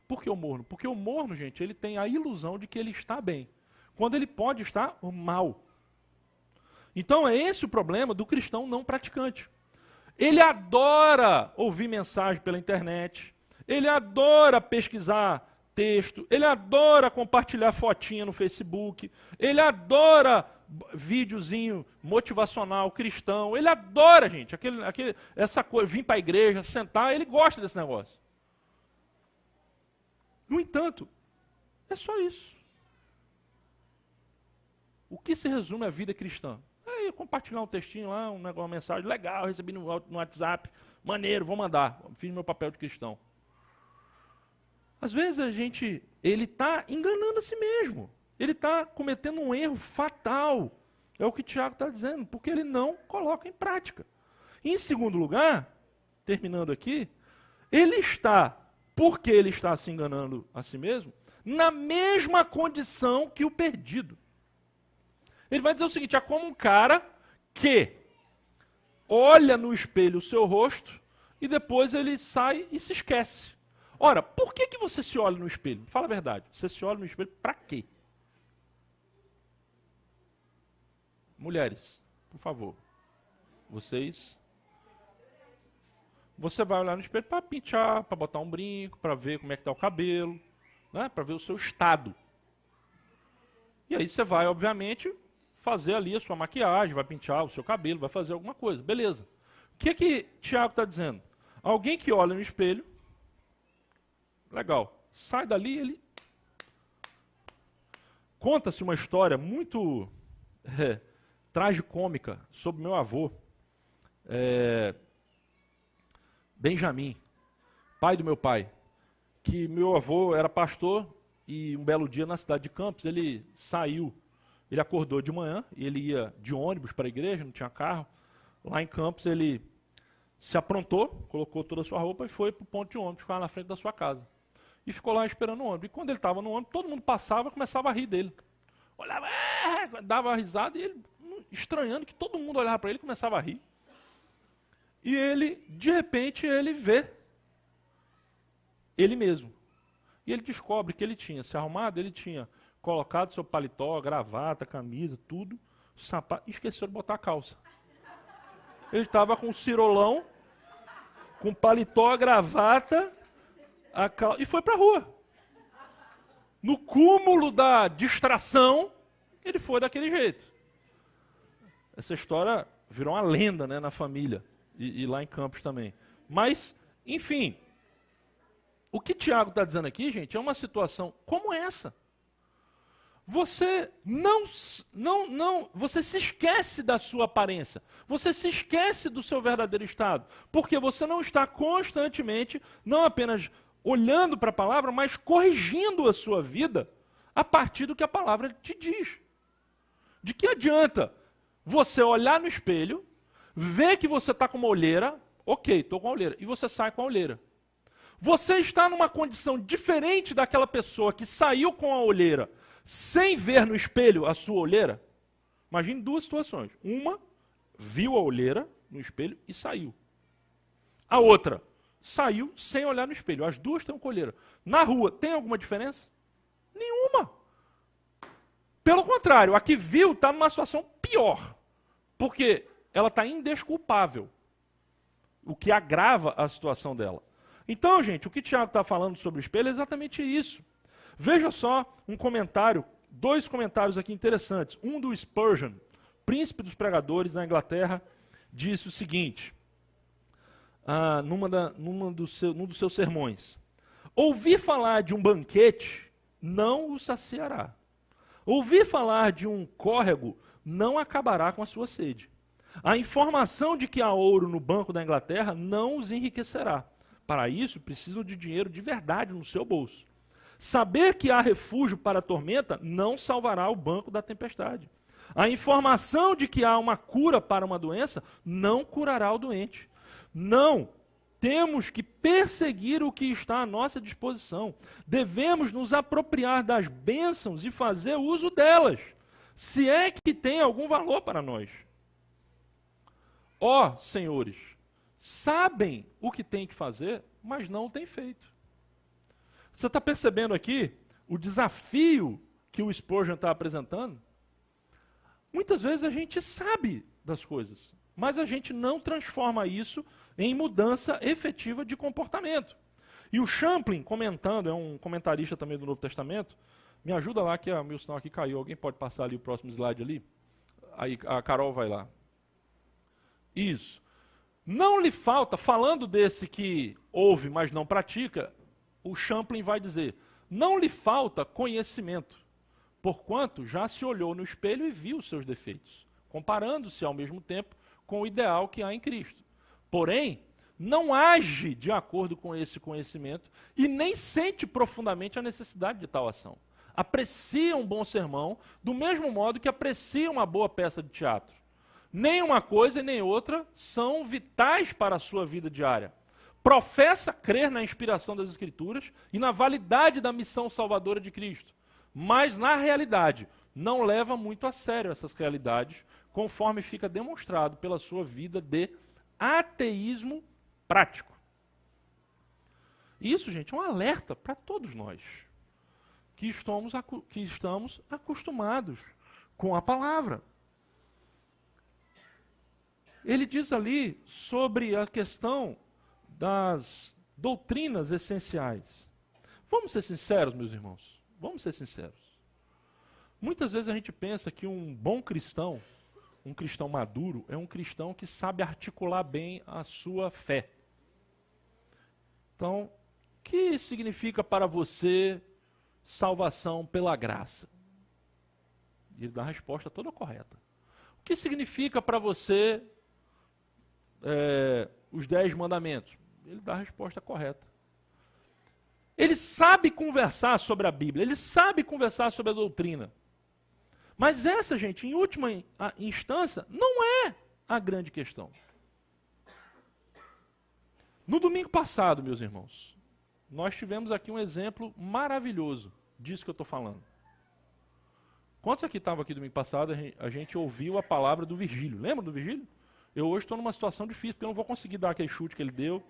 Por que o morno? Porque o morno, gente, ele tem a ilusão de que ele está bem, quando ele pode estar mal. Então é esse o problema do cristão não praticante. Ele adora ouvir mensagem pela internet, ele adora pesquisar texto, ele adora compartilhar fotinha no Facebook, ele adora videozinho motivacional cristão, ele adora, gente, essa coisa, vir para a igreja, sentar, ele gosta desse negócio. No entanto, é só isso. O que se resume à vida cristã? É compartilhar um textinho lá, uma mensagem legal, recebi no WhatsApp, maneiro, vou mandar, fiz meu papel de cristão. Às vezes ele está enganando a si mesmo. Ele está cometendo um erro fatal. É o que Tiago está dizendo, porque ele não coloca em prática. E, em segundo lugar, terminando aqui, porque ele está se enganando a si mesmo, na mesma condição que o perdido. Ele vai dizer o seguinte, é como um cara que olha no espelho o seu rosto e depois ele sai e se esquece. Ora, por que você se olha no espelho? Fala a verdade. Você se olha no espelho para quê? Mulheres, por favor. Você vai olhar no espelho para pentear, para botar um brinco, para ver como é que está o cabelo, né? Para ver o seu estado. E aí você vai, obviamente, fazer ali a sua maquiagem, vai pentear o seu cabelo, vai fazer alguma coisa. Beleza. O que Tiago está dizendo? Alguém que olha no espelho, legal, sai dali, ele... Conta-se uma história muito tragicômica sobre meu avô, Benjamin, pai do meu pai, que meu avô era pastor e um belo dia na cidade de Campos, ele acordou de manhã, e ele ia de ônibus para a igreja, não tinha carro. Lá em Campos ele se aprontou, colocou toda a sua roupa e foi para o ponto de ônibus, ficava na frente da sua casa. E ficou lá esperando o ônibus. E quando ele estava no ônibus, todo mundo passava e começava a rir dele. Olhava, dava risada, e ele, estranhando que todo mundo olhava para ele, começava a rir. E ele, de repente, ele vê ele mesmo. E ele descobre que ele tinha se arrumado, ele tinha colocado seu paletó, gravata, camisa, tudo, sapato, e esqueceu de botar a calça. Ele estava com um cirolão, com paletó, a gravata, a calça, e foi para a rua. No cúmulo da distração, ele foi daquele jeito. Essa história virou uma lenda, né, na família. E lá em Campos também. Mas, enfim, o que Tiago está dizendo aqui, gente, é uma situação como essa. Você você se esquece da sua aparência. Você se esquece do seu verdadeiro estado. Porque você não está constantemente, não apenas olhando para a palavra, mas corrigindo a sua vida a partir do que a palavra te diz. De que adianta você olhar no espelho, vê que você está com uma olheira, ok, estou com a olheira, e você sai com a olheira. Você está numa condição diferente daquela pessoa que saiu com a olheira sem ver no espelho a sua olheira? Imagine duas situações. Uma, viu a olheira no espelho e saiu. A outra, saiu sem olhar no espelho. As duas têm olheira. Na rua, tem alguma diferença? Nenhuma. Pelo contrário, a que viu está numa situação pior. Porque ela está indesculpável, o que agrava a situação dela. Então, gente, o que Tiago está falando sobre o espelho é exatamente isso. Veja só um comentário, dois comentários aqui interessantes. Um do Spurgeon, príncipe dos pregadores na Inglaterra, disse o seguinte, num dos seus sermões: ouvir falar de um banquete não o saciará. Ouvir falar de um córrego não acabará com a sua sede. A informação de que há ouro no Banco da Inglaterra não os enriquecerá. Para isso, precisam de dinheiro de verdade no seu bolso. Saber que há refúgio para a tormenta não salvará o banco da tempestade. A informação de que há uma cura para uma doença não curará o doente. Não, temos que perseguir o que está à nossa disposição. Devemos nos apropriar das bênçãos e fazer uso delas, se é que tem algum valor para nós. Ó, senhores, sabem o que tem que fazer, mas não o têm feito. Você está percebendo aqui o desafio que o Spurgeon está apresentando? Muitas vezes a gente sabe das coisas, mas a gente não transforma isso em mudança efetiva de comportamento. E o Champlin, comentando, é um comentarista também do Novo Testamento, me ajuda lá que meu sinal aqui caiu. Alguém pode passar ali o próximo slide ali? Aí a Carol vai lá. Isso. Não lhe falta, falando desse que ouve, mas não pratica, o Champlin vai dizer, não lhe falta conhecimento, porquanto já se olhou no espelho e viu os seus defeitos, comparando-se ao mesmo tempo com o ideal que há em Cristo. Porém, não age de acordo com esse conhecimento e nem sente profundamente a necessidade de tal ação. Aprecia um bom sermão do mesmo modo que aprecia uma boa peça de teatro. Nem uma coisa e nem outra são vitais para a sua vida diária. Professa crer na inspiração das Escrituras e na validade da missão salvadora de Cristo, mas na realidade não leva muito a sério essas realidades, conforme fica demonstrado pela sua vida de ateísmo prático. Isso, gente, é um alerta para todos nós que estamos acostumados com a palavra. Ele diz ali sobre a questão das doutrinas essenciais. Vamos ser sinceros, meus irmãos. Vamos ser sinceros. Muitas vezes a gente pensa que um bom cristão, um cristão maduro, é um cristão que sabe articular bem a sua fé. Então, o que significa para você salvação pela graça? Ele dá a resposta toda correta. O que significa para você os 10 mandamentos? Ele dá a resposta correta. Ele sabe conversar sobre a Bíblia, ele sabe conversar sobre a doutrina. Mas essa, gente, em última instância, não é a grande questão. No domingo passado, meus irmãos, nós tivemos aqui um exemplo maravilhoso disso que eu estou falando. Quantos aqui estavam aqui domingo passado, a gente ouviu a palavra do Virgílio? Lembra do Virgílio? Eu hoje estou numa situação difícil, porque eu não vou conseguir dar aquele chute que ele deu,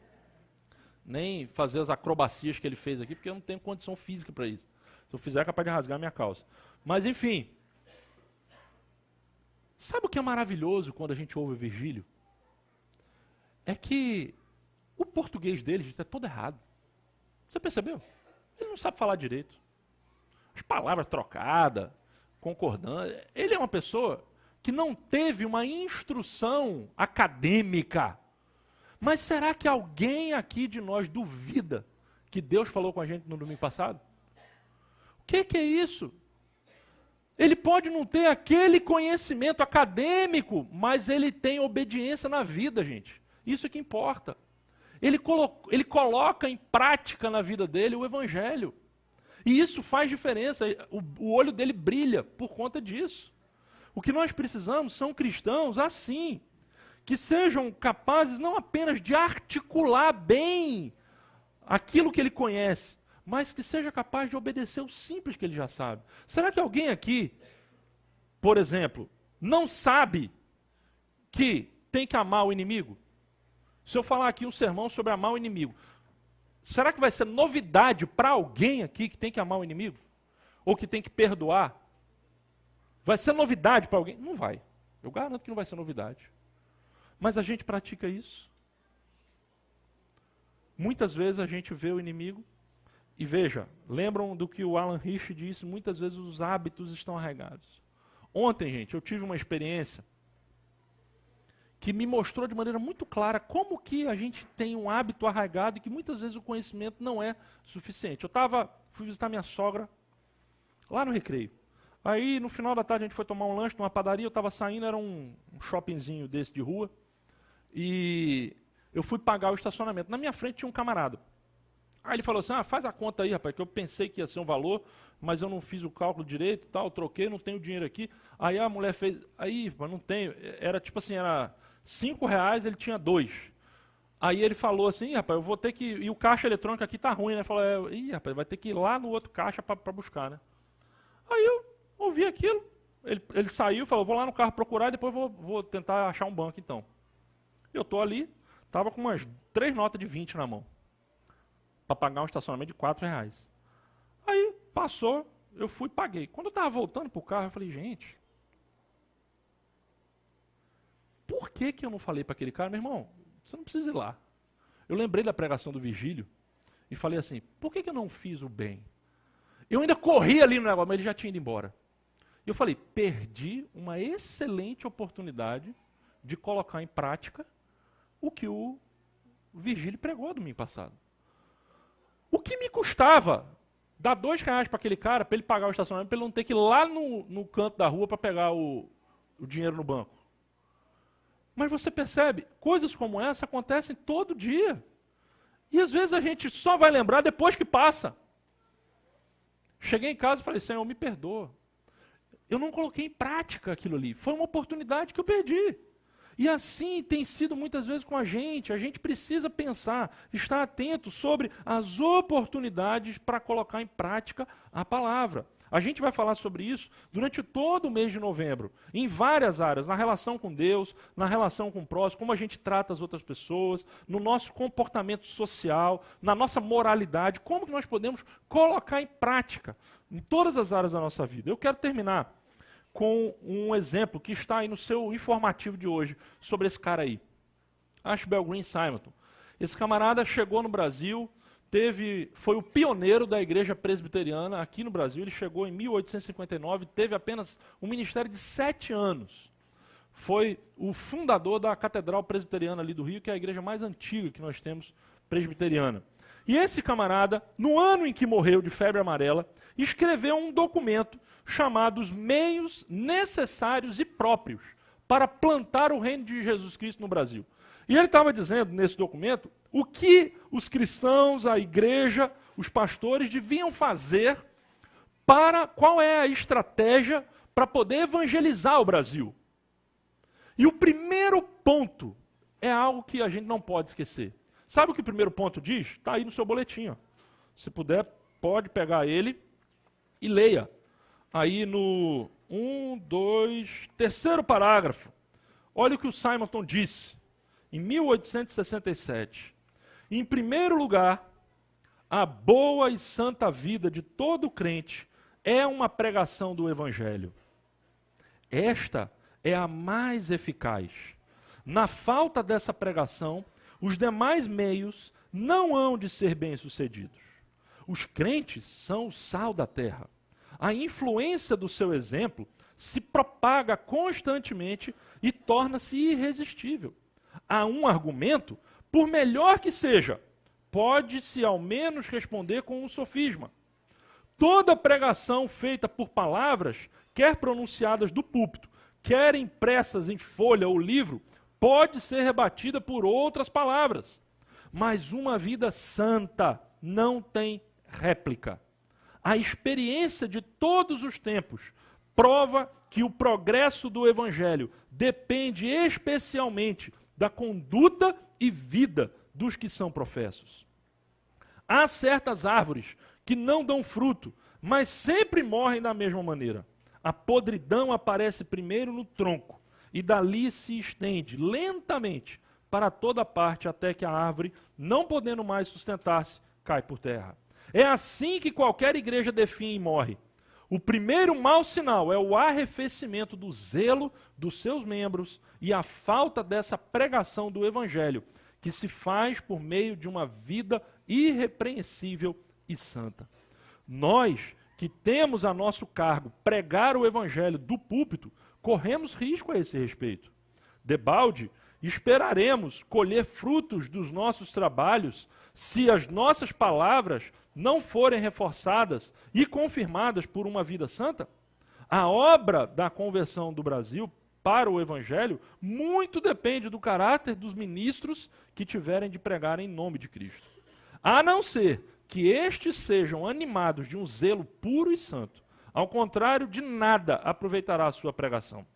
nem fazer as acrobacias que ele fez aqui, porque eu não tenho condição física para isso. Se eu fizer, é capaz de rasgar minha calça. Mas, enfim, sabe o que é maravilhoso quando a gente ouve o Virgílio? É que o português dele, gente, é todo errado. Você percebeu? Ele não sabe falar direito. As palavras trocadas, concordando. Ele é uma pessoa que não teve uma instrução acadêmica. Mas será que alguém aqui de nós duvida que Deus falou com a gente no domingo passado? O que é isso? Ele pode não ter aquele conhecimento acadêmico, mas ele tem obediência na vida, gente. Isso é que importa. Ele coloca em prática na vida dele o Evangelho. E isso faz diferença. O olho dele brilha por conta disso. O que nós precisamos são cristãos assim, que sejam capazes não apenas de articular bem aquilo que ele conhece, mas que seja capaz de obedecer o simples que ele já sabe. Será que alguém aqui, por exemplo, não sabe que tem que amar o inimigo? Se eu falar aqui um sermão sobre amar o inimigo, será que vai ser novidade para alguém aqui que tem que amar o inimigo? Ou que tem que perdoar? Vai ser novidade para alguém? Não vai. Eu garanto que não vai ser novidade. Mas a gente pratica isso. Muitas vezes a gente vê o inimigo e veja, lembram do que o Alan Hirsch disse, muitas vezes os hábitos estão arraigados. Ontem, gente, eu tive uma experiência que me mostrou de maneira muito clara como que a gente tem um hábito arraigado e que muitas vezes o conhecimento não é suficiente. Fui visitar minha sogra lá no Recreio. Aí, no final da tarde, a gente foi tomar um lanche numa padaria, eu estava saindo, era um shoppingzinho desse de rua, e eu fui pagar o estacionamento. Na minha frente tinha um camarada. Aí ele falou assim, faz a conta aí, rapaz, que eu pensei que ia ser um valor, mas eu não fiz o cálculo direito, tal, troquei, não tenho dinheiro aqui. Aí a mulher fez, mas não tenho, era tipo assim, era R$5, ele tinha 2. Aí ele falou assim, rapaz, eu vou ter que, e o caixa eletrônico aqui tá ruim, né? Falou, rapaz, vai ter que ir lá no outro caixa para buscar, né? Aí eu ouvi aquilo, ele saiu, falou, vou lá no carro procurar e depois vou tentar achar um banco então. Eu estou ali, estava com umas 3 notas de 20 na mão, para pagar um estacionamento de R$4. Aí passou, eu fui e paguei. Quando eu estava voltando para o carro, eu falei, gente, por que eu não falei para aquele cara, meu irmão, você não precisa ir lá. Eu lembrei da pregação do Virgílio e falei assim, por que eu não fiz o bem? Eu ainda corri ali no negócio, mas ele já tinha ido embora. E eu falei, perdi uma excelente oportunidade de colocar em prática o que o Virgílio pregou domingo passado. O que me custava dar R$2 para aquele cara, para ele pagar o estacionamento, para ele não ter que ir lá no canto da rua para pegar o dinheiro no banco. Mas você percebe, coisas como essa acontecem todo dia. E às vezes a gente só vai lembrar depois que passa. Cheguei em casa e falei, Senhor, me perdoa. Eu não coloquei em prática aquilo ali. Foi uma oportunidade que eu perdi. E assim tem sido muitas vezes com a gente precisa pensar, estar atento sobre as oportunidades para colocar em prática a palavra. A gente vai falar sobre isso durante todo o mês de novembro, em várias áreas, na relação com Deus, na relação com o próximo, como a gente trata as outras pessoas, no nosso comportamento social, na nossa moralidade, como que nós podemos colocar em prática em todas as áreas da nossa vida. Eu quero terminar com um exemplo que está aí no seu informativo de hoje, sobre esse cara aí, Ashbel Green Simonton. Esse camarada chegou no Brasil, foi o pioneiro da igreja presbiteriana aqui no Brasil. Ele chegou em 1859, teve apenas um ministério de 7 anos. Foi o fundador da Catedral Presbiteriana ali do Rio, que é a igreja mais antiga que nós temos presbiteriana. E esse camarada, no ano em que morreu de febre amarela, escreveu um documento chamado Os Meios Necessários e Próprios para plantar o reino de Jesus Cristo no Brasil. E ele estava dizendo nesse documento o que os cristãos, a igreja, os pastores deviam fazer qual é a estratégia para poder evangelizar o Brasil. E o primeiro ponto é algo que a gente não pode esquecer. Sabe o que o primeiro ponto diz? Está aí no seu boletim. Ó. Se puder, pode pegar ele e leia. Aí no 3º parágrafo. Olha o que o Simonton disse. Em 1867, em primeiro lugar, a boa e santa vida de todo crente é uma pregação do Evangelho. Esta é a mais eficaz. Na falta dessa pregação, os demais meios não hão de ser bem-sucedidos. Os crentes são o sal da terra. A influência do seu exemplo se propaga constantemente e torna-se irresistível. Há um argumento, por melhor que seja, pode-se ao menos responder com um sofisma. Toda pregação feita por palavras, quer pronunciadas do púlpito, quer impressas em folha ou livro, pode ser rebatida por outras palavras. Mas uma vida santa não tem réplica. A experiência de todos os tempos prova que o progresso do Evangelho depende especialmente da conduta e vida dos que são professos. Há certas árvores que não dão fruto, mas sempre morrem da mesma maneira. A podridão aparece primeiro no tronco e dali se estende lentamente para toda parte até que a árvore, não podendo mais sustentar-se, cai por terra. É assim que qualquer igreja definha e morre. O primeiro mau sinal é o arrefecimento do zelo dos seus membros e a falta dessa pregação do Evangelho, que se faz por meio de uma vida irrepreensível e santa. Nós, que temos a nosso cargo pregar o Evangelho do púlpito, corremos risco a esse respeito. Debalde, esperaremos colher frutos dos nossos trabalhos se as nossas palavras não forem reforçadas e confirmadas por uma vida santa? A obra da conversão do Brasil para o Evangelho muito depende do caráter dos ministros que tiverem de pregar em nome de Cristo. A não ser que estes sejam animados de um zelo puro e santo, ao contrário, de nada aproveitará a sua pregação.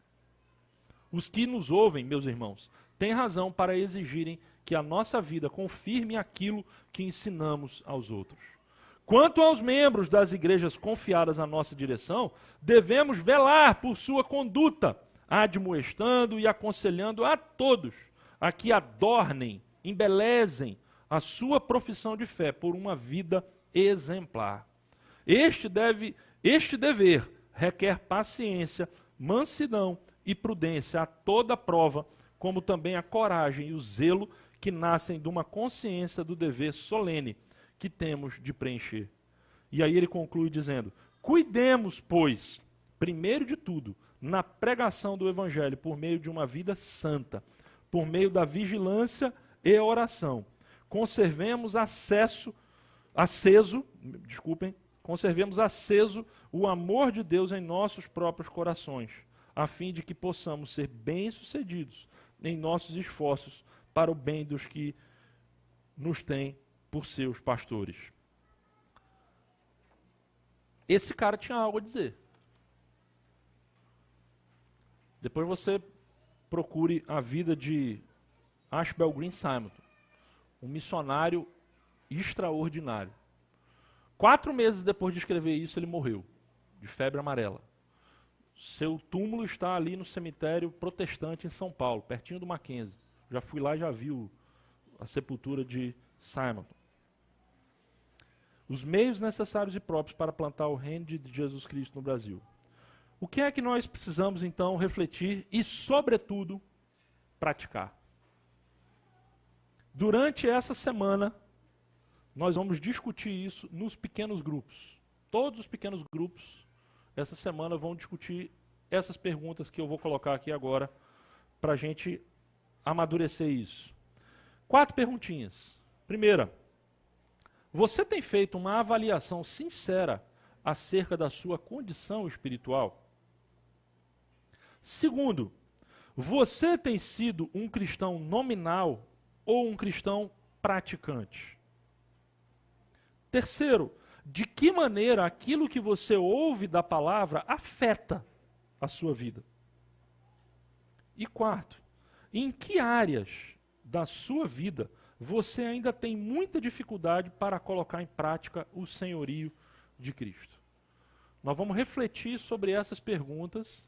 Os que nos ouvem, meus irmãos, têm razão para exigirem que a nossa vida confirme aquilo que ensinamos aos outros. Quanto aos membros das igrejas confiadas à nossa direção, devemos velar por sua conduta, admoestando e aconselhando a todos a que adornem, embelezem a sua profissão de fé por uma vida exemplar. Este dever requer paciência, mansidão e prudência a toda prova, como também a coragem e o zelo que nascem de uma consciência do dever solene que temos de preencher. E aí ele conclui dizendo: cuidemos, pois, primeiro de tudo, na pregação do Evangelho por meio de uma vida santa, por meio da vigilância e oração. Conservemos aceso o amor de Deus em nossos próprios corações, a fim de que possamos ser bem-sucedidos em nossos esforços para o bem dos que nos têm por seus pastores. Esse cara tinha algo a dizer. Depois você procure a vida de Ashbel Green Simonton, um missionário extraordinário. 4 meses depois de escrever isso, ele morreu. de febre amarela. Seu túmulo está ali no cemitério protestante em São Paulo, pertinho do Mackenzie. Já fui lá e já vi a sepultura de Simon. Os meios necessários e próprios para plantar o reino de Jesus Cristo no Brasil. O que é que nós precisamos, então, refletir e, sobretudo, praticar? Durante essa semana, nós vamos discutir isso nos pequenos grupos. Todos os pequenos grupos, essa semana, vão discutir essas perguntas que eu vou colocar aqui agora, para a gente amadurecer isso. 4 perguntinhas. Primeira, você tem feito uma avaliação sincera acerca da sua condição espiritual? Segundo, você tem sido um cristão nominal ou um cristão praticante? Terceiro, de que maneira aquilo que você ouve da palavra afeta a sua vida? E quarto, em que áreas da sua vida você ainda tem muita dificuldade para colocar em prática o senhorio de Cristo? Nós vamos refletir sobre essas perguntas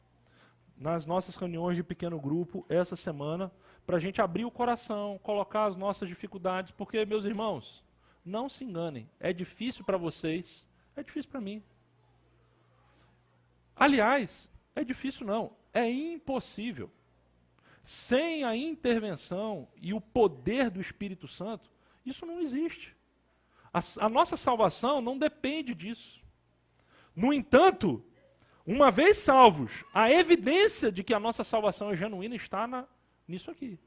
nas nossas reuniões de pequeno grupo essa semana, para a gente abrir o coração, colocar as nossas dificuldades, porque, meus irmãos, não se enganem, é difícil para vocês, é difícil para mim. Aliás, é difícil não, é impossível. Sem a intervenção e o poder do Espírito Santo, isso não existe. A nossa salvação não depende disso. No entanto, uma vez salvos, a evidência de que a nossa salvação é genuína está nisso aqui.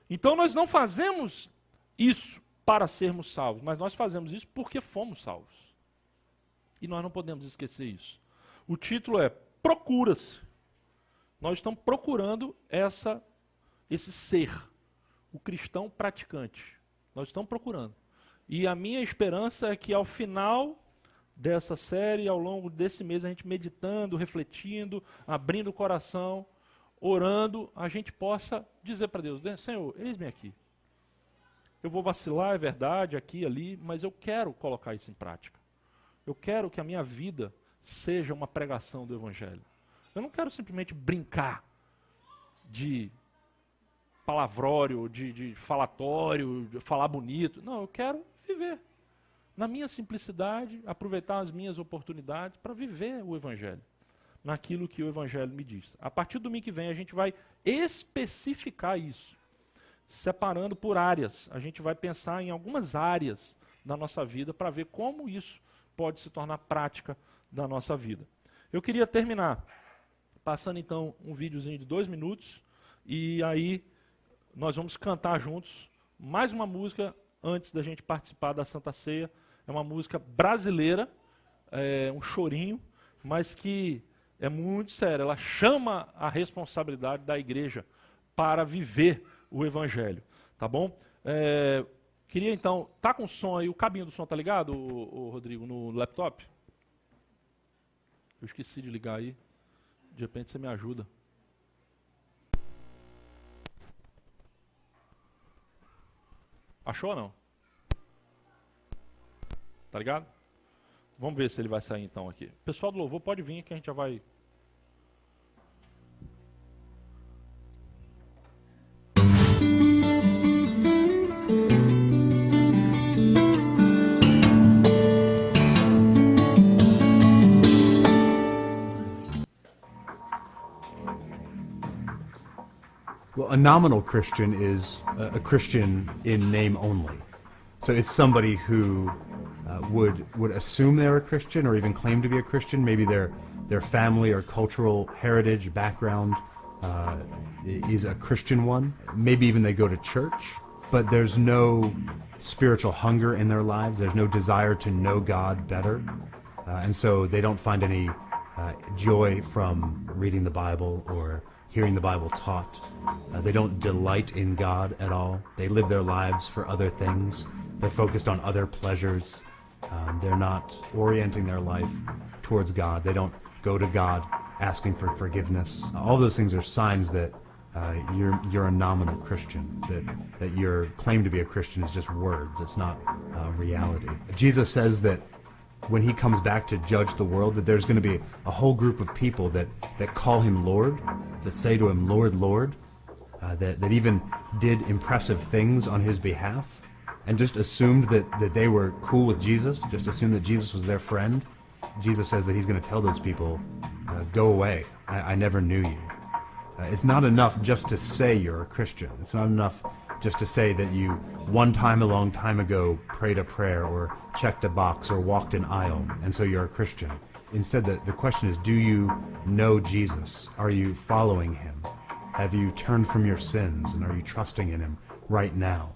Então nós não fazemos isso para sermos salvos, mas nós fazemos isso porque fomos salvos. E nós não podemos esquecer isso. O título é Procura-se. Nós estamos procurando esse ser, o cristão praticante. Nós estamos procurando. E a minha esperança é que ao final dessa série, ao longo desse mês, a gente meditando, refletindo, abrindo o coração, orando, a gente possa dizer para Deus, Senhor, eis-me aqui. Eu vou vacilar, é verdade, aqui e ali, mas eu quero colocar isso em prática. Eu quero que a minha vida seja uma pregação do Evangelho. Eu não quero simplesmente brincar de palavrório, de falatório, de falar bonito. Não, eu quero viver. Na minha simplicidade, aproveitar as minhas oportunidades para viver o Evangelho. Naquilo que o Evangelho me diz. A partir do domingo que vem, a gente vai especificar isso. Separando por áreas. A gente vai pensar em algumas áreas da nossa vida para ver como isso pode se tornar prática da nossa vida. Eu queria terminar passando então um videozinho de 2 minutos e aí nós vamos cantar juntos mais uma música antes da gente participar da Santa Ceia. É uma música brasileira, um chorinho, mas que é muito séria. Ela chama a responsabilidade da igreja para viver o Evangelho, tá bom? Queria então, tá com som aí, o cabinho do som tá ligado, o Rodrigo, no laptop? Eu esqueci de ligar aí, de repente você me ajuda. Achou ou não? Tá ligado? Vamos ver se ele vai sair então aqui. Pessoal do louvor, pode vir que a gente já vai... Well, a nominal Christian is a Christian in name only. So it's somebody who would assume they're a Christian or even claim to be a Christian. Maybe their family or cultural heritage background is a Christian one. Maybe even they go to church, but there's no spiritual hunger in their lives. There's no desire to know God better. And so they don't find any joy from reading the Bible or hearing the Bible taught. They don't delight in God at all. They live their lives for other things. They're focused on other pleasures. They're not orienting their life towards God. They don't go to God asking for forgiveness. All those things are signs that you're a nominal Christian, that your claim to be a Christian is just words. It's not reality. Jesus says that when he comes back to judge the world, that there's going to be a whole group of people that call him Lord, that say to him, Lord, Lord, that even did impressive things on his behalf, and just assumed that they were cool with Jesus, just assumed that Jesus was their friend. Jesus says that he's going to tell those people, go away, I never knew you. It's not enough just to say you're a Christian. It's not enough just to say that you one time a long time ago prayed a prayer or checked a box or walked an aisle, and so you're a Christian. Instead, the question is, do you know Jesus? Are you following him? Have you turned from your sins, and are you trusting in him right now?